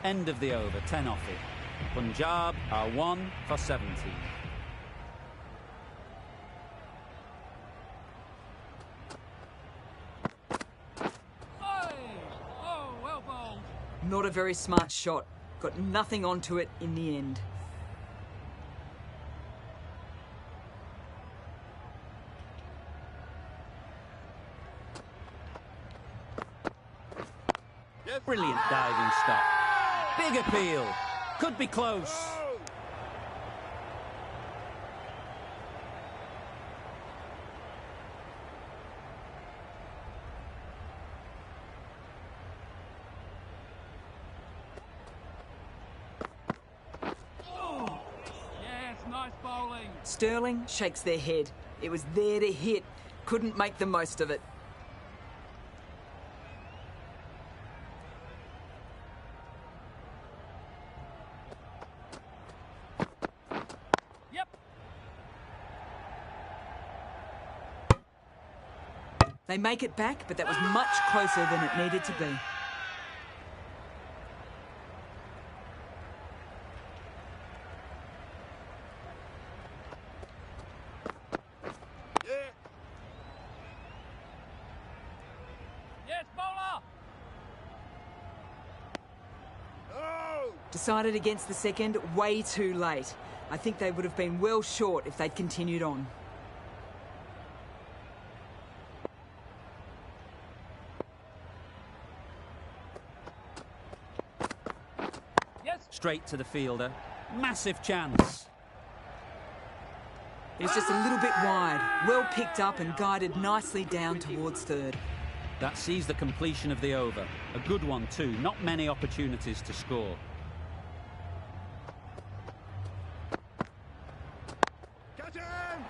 Speaker 1: End of the over, 10 off it. Punjab are 1 for 17.
Speaker 3: Oh, well bowled.
Speaker 4: Not a very smart shot. Got nothing onto it in the end.
Speaker 1: Brilliant diving stop. Big appeal. Could be close.
Speaker 3: Yes, nice bowling.
Speaker 4: Sterling shakes their head. It was there to hit. Couldn't make the most of it.
Speaker 3: Yep.
Speaker 4: They make it back, but that was much closer than it needed to be.
Speaker 3: Yes, bowler.
Speaker 4: Decided against the second way too late. I think they would have been well short if they'd continued on.
Speaker 3: Yes.
Speaker 1: Straight to the fielder. Massive chance.
Speaker 4: It was just a little bit wide. Well picked up and guided nicely down towards third.
Speaker 1: That sees the completion of the over. A good one too. Not many opportunities to score.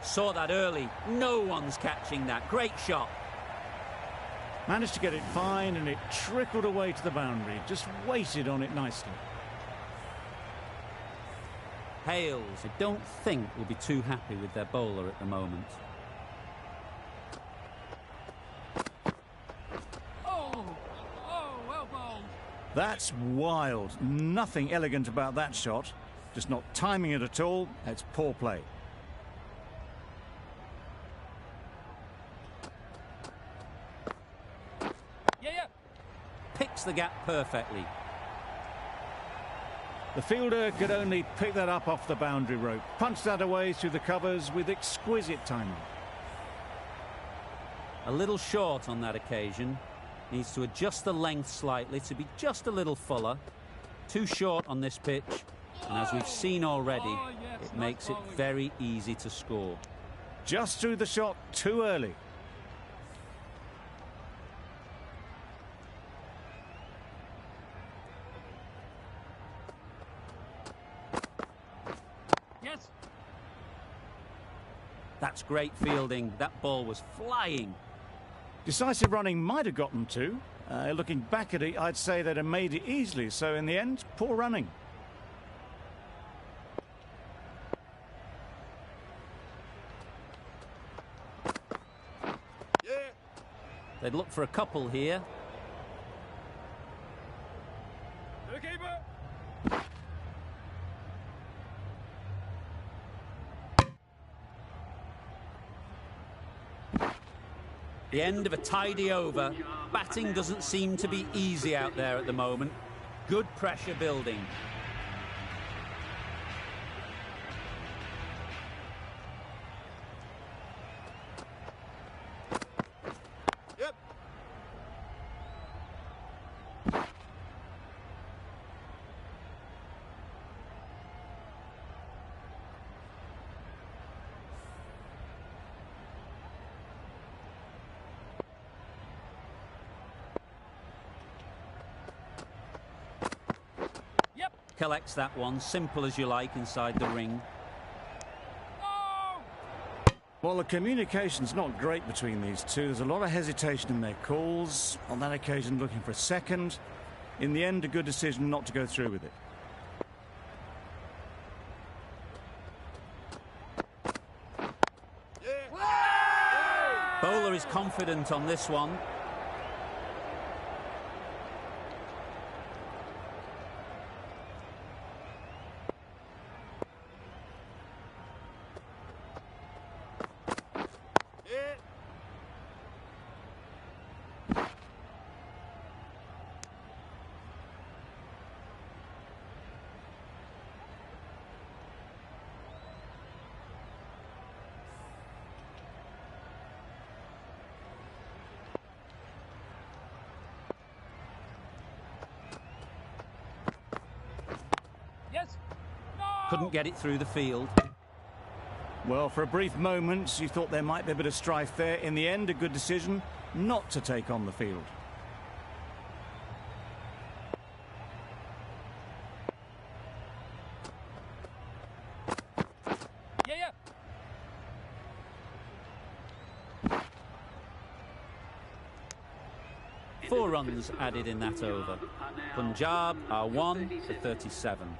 Speaker 1: Saw that early. No one's catching that. Great shot.
Speaker 2: Managed to get it fine, and it trickled away to the boundary. Just waited on it nicely.
Speaker 1: Hales, I don't think, will be too happy with their bowler at the moment.
Speaker 3: Oh, well bowled.
Speaker 2: That's wild. Nothing elegant about that shot. Just not timing it at all. It's poor play.
Speaker 3: Yeah.
Speaker 1: Picks the gap perfectly.
Speaker 2: The fielder could only pick that up off the boundary rope. Punched that away through the covers with exquisite timing.
Speaker 1: A little short on that occasion. Needs to adjust the length slightly to be just a little fuller. Too short on this pitch. And as we've seen already, it makes it very easy to score.
Speaker 2: Just threw the shot too early.
Speaker 3: Yes.
Speaker 1: That's great fielding. That ball was flying.
Speaker 2: Decisive running might have gotten two. Looking back at it, I'd say they'd have made it easily. So in the end, poor running.
Speaker 1: They'd look for a couple here.
Speaker 3: To the keeper.
Speaker 1: The end of a tidy over. Batting doesn't seem to be easy out there at the moment. Good pressure building. Collects that one, simple as you like, inside the ring.
Speaker 3: Oh!
Speaker 2: Well, the communication's not great between these two. There's a lot of hesitation in their calls. On that occasion, looking for a second. In the end, a good decision not to go through with it.
Speaker 1: Bowler is confident on this one.
Speaker 3: Yes! No!
Speaker 1: Couldn't get it through the field.
Speaker 2: Well, for a brief moment, you thought there might be a bit of strife there. In the end, a good decision not to take on the field.
Speaker 3: Yeah!
Speaker 1: 4 runs added in that over. Punjab are 1 for 37.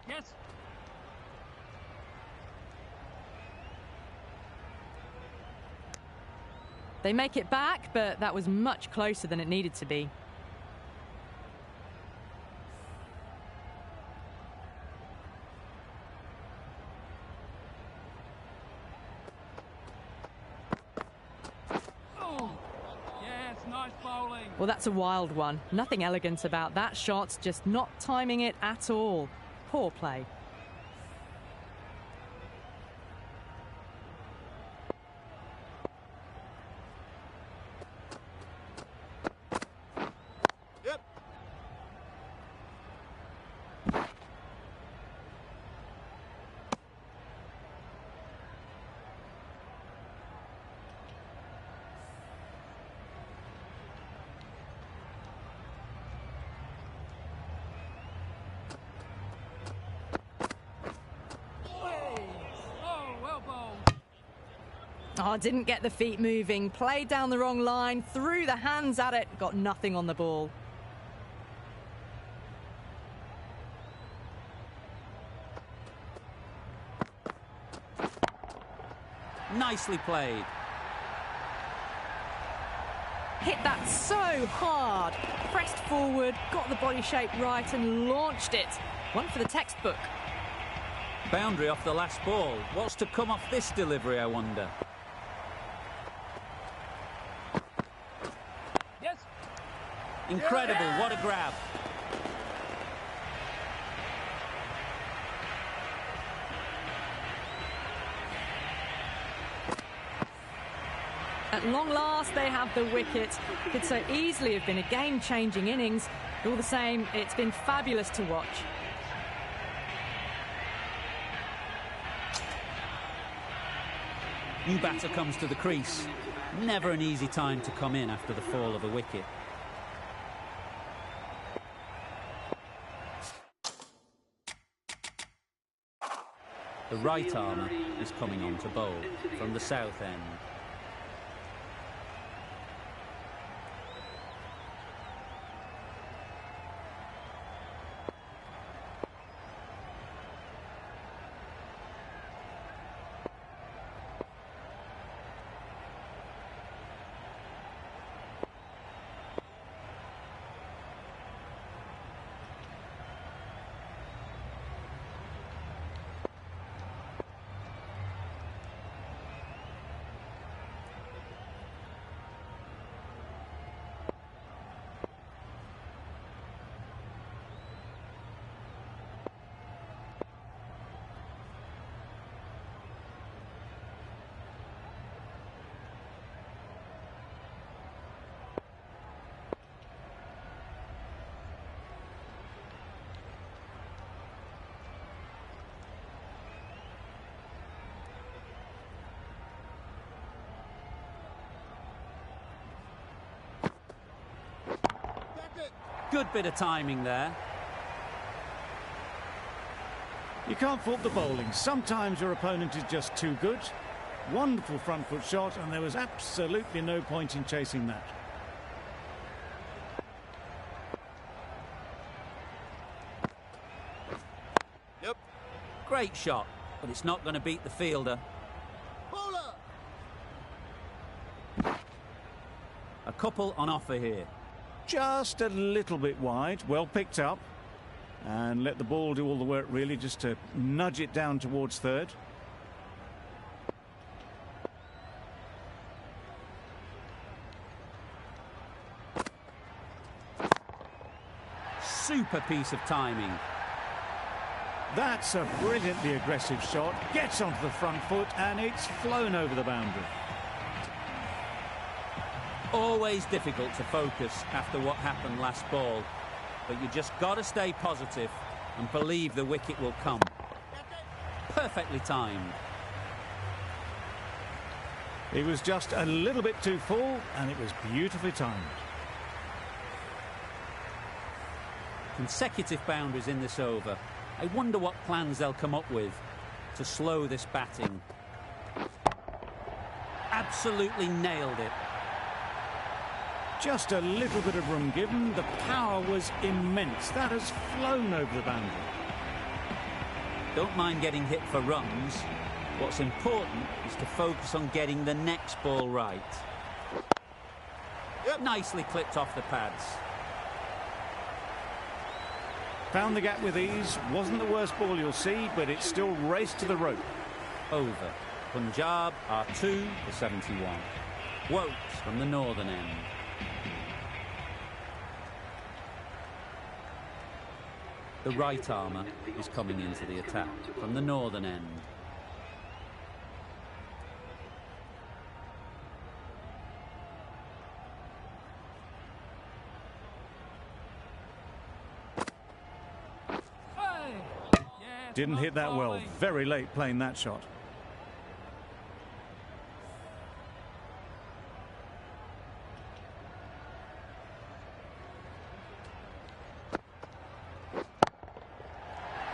Speaker 3: Yes!
Speaker 5: They make it back, but that was much closer than it needed to be.
Speaker 3: Oh! Yes, nice bowling.
Speaker 5: Well, that's a wild one. Nothing elegant about that shot, just not timing it at all. Poor play.
Speaker 3: Oh, well bowled.
Speaker 5: Oh, didn't get the feet moving. Played down the wrong line, threw the hands at it, got nothing on the ball.
Speaker 1: Nicely played.
Speaker 5: Hit that so hard. Pressed forward, got the body shape right and launched it. One for the textbook.
Speaker 1: Boundary off the last ball. What's to come off this delivery, I wonder?
Speaker 3: Yes!
Speaker 1: Incredible, what a grab.
Speaker 5: At long last, they have the wicket. Could so easily have been a game-changing innings. All the same, it's been fabulous to watch.
Speaker 1: New batter comes to the crease. Never an easy time to come in after the fall of a wicket. The right armour is coming on to bowl from the south end. Good bit of timing there.
Speaker 2: You can't fault the bowling. Sometimes your opponent is just too good. Wonderful front foot shot, and there was absolutely no point in chasing that.
Speaker 1: Yep. Great shot, but it's not going to beat the fielder. Bowler! A couple on offer here.
Speaker 2: Just a little bit wide, well picked up. And let the ball do all the work, really, just to nudge it down towards third.
Speaker 1: Super piece of timing.
Speaker 2: That's a brilliantly aggressive shot. Gets onto the front foot, and it's flown over the boundary.
Speaker 1: Always difficult to focus after what happened last ball. But you just got to stay positive and believe the wicket will come. Perfectly timed.
Speaker 2: He was just a little bit too full, and it was beautifully timed.
Speaker 1: Consecutive boundaries in this over. I wonder what plans they'll come up with to slow this batting. Absolutely nailed it.
Speaker 2: Just a little bit of room given. The power was immense. That has flown over the boundary.
Speaker 1: Don't mind getting hit for runs. What's important is to focus on getting the next ball right. Yep. Nicely clipped off the pads.
Speaker 2: Found the gap with ease. Wasn't the worst ball you'll see, but it still raced to the rope.
Speaker 1: Over. Punjab are 2 for 71. Wokes from the northern end. The right armour is coming into the attack from the northern end.
Speaker 3: Hey! Yes,
Speaker 2: Didn't hit that well.
Speaker 3: bowling.
Speaker 2: Very late playing that shot.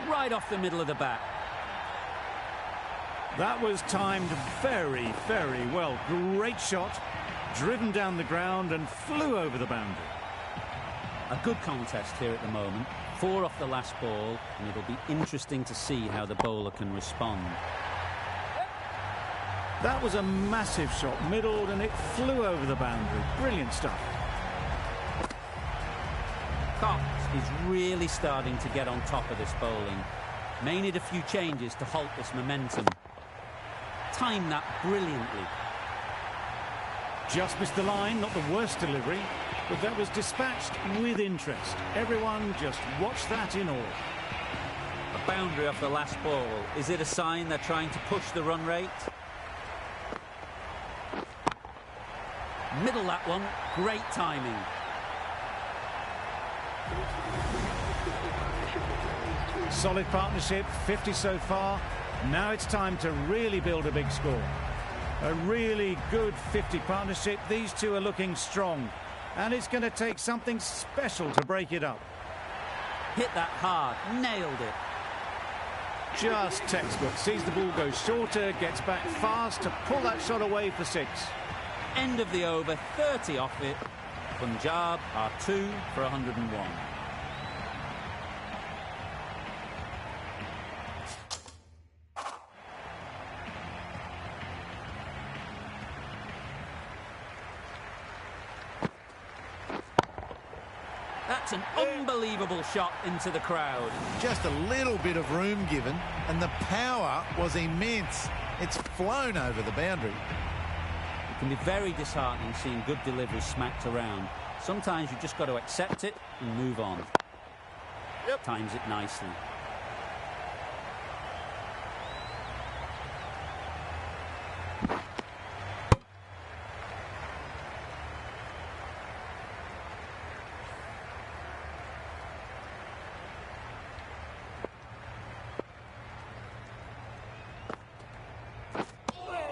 Speaker 1: Right off the middle of the bat.
Speaker 2: That was timed very, very well. Great shot. Driven down the ground and flew over the boundary.
Speaker 1: A good contest here at the moment. 4 off the last ball, and it'll be interesting to see how the bowler can respond.
Speaker 2: That was a massive shot, middled, and it flew over the boundary. Brilliant stuff.
Speaker 1: Cox is really starting to get on top of this bowling. May need a few changes to halt this momentum. Timed that brilliantly.
Speaker 2: Just missed the line, not the worst delivery, but that was dispatched with interest. Everyone just watched that in awe.
Speaker 1: A boundary off the last ball. Is it a sign they're trying to push the run rate? Middle that one. Great timing.
Speaker 2: Solid partnership, 50 so far. Now it's time to really build a big score. A really good 50 partnership. These two are looking strong. And it's going to take something special to break it up.
Speaker 1: Hit that hard. Nailed it.
Speaker 2: Just textbook. Sees the ball go shorter, gets back fast to pull that shot away for 6.
Speaker 1: End of the over. 30 off it. Punjab are 2 for 101. That's an unbelievable shot into the crowd.
Speaker 6: Just a little bit of room given, and the power was immense. It's flown over the boundary.
Speaker 1: It can be very disheartening seeing good deliveries smacked around. Sometimes you've just got to accept it and move on. Yep. Times it nicely.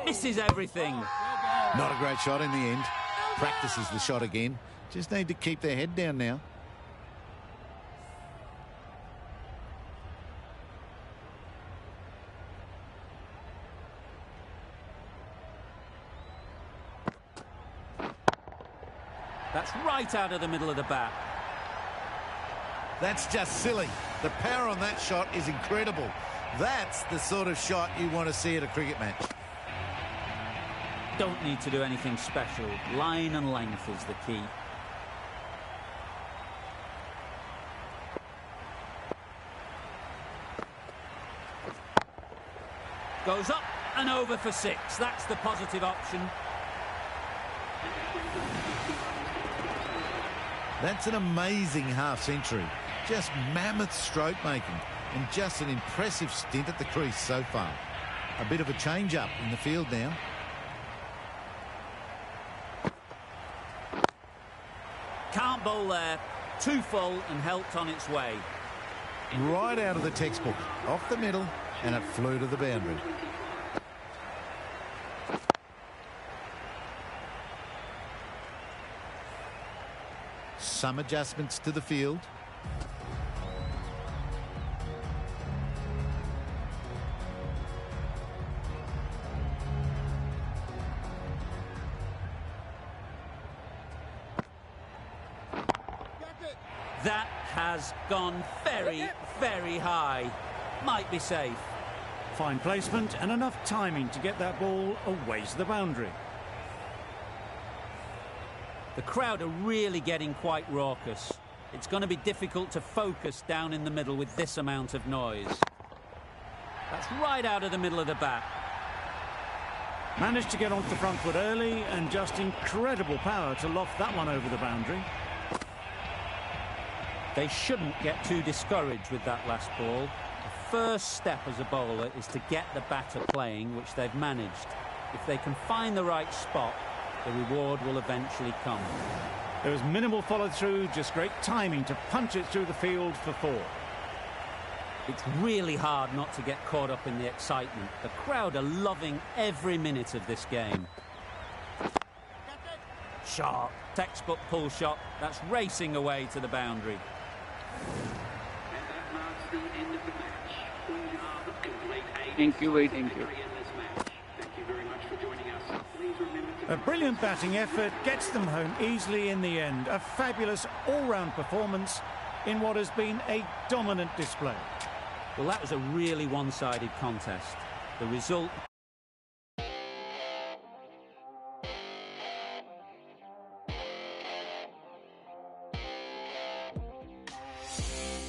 Speaker 1: Misses everything.
Speaker 6: Not a great shot in the end. Practices the shot again. Just need to keep their head down now.
Speaker 1: That's right out of the middle of the bat.
Speaker 6: That's just silly. The power on that shot is incredible. That's the sort of shot you want to see at a cricket match.
Speaker 1: Don't need to do anything special. Line and length is the key. Goes up and over for 6. That's the positive option.
Speaker 6: That's an amazing half-century. Just mammoth stroke making and just an impressive stint at the crease so far. A bit of a change-up in the field now.
Speaker 1: Can't bowl there. Too full and helped on its way.
Speaker 6: Right out of the textbook. Off the middle and it flew to the boundary. Some adjustments to the field.
Speaker 1: That has gone very, very high. Might be safe.
Speaker 2: Fine placement and enough timing to get that ball away to the boundary.
Speaker 1: The crowd are really getting quite raucous. It's going to be difficult to focus down in the middle with this amount of noise. That's right out of the middle of the bat.
Speaker 2: Managed to get onto the front foot early and just incredible power to loft that one over the boundary.
Speaker 1: They shouldn't get too discouraged with that last ball. The first step as a bowler is to get the batter playing, which they've managed. If they can find the right spot, the reward will eventually come.
Speaker 2: There was minimal follow-through, just great timing to punch it through the field for 4.
Speaker 1: It's really hard not to get caught up in the excitement. The crowd are loving every minute of this game. Sharp, textbook pull shot. That's racing away to the boundary.
Speaker 7: Thank you, thank you.
Speaker 2: A brilliant batting effort gets them home easily in the end. A fabulous all-round performance in what has been a dominant display.
Speaker 1: Well, that was a really one-sided contest. The result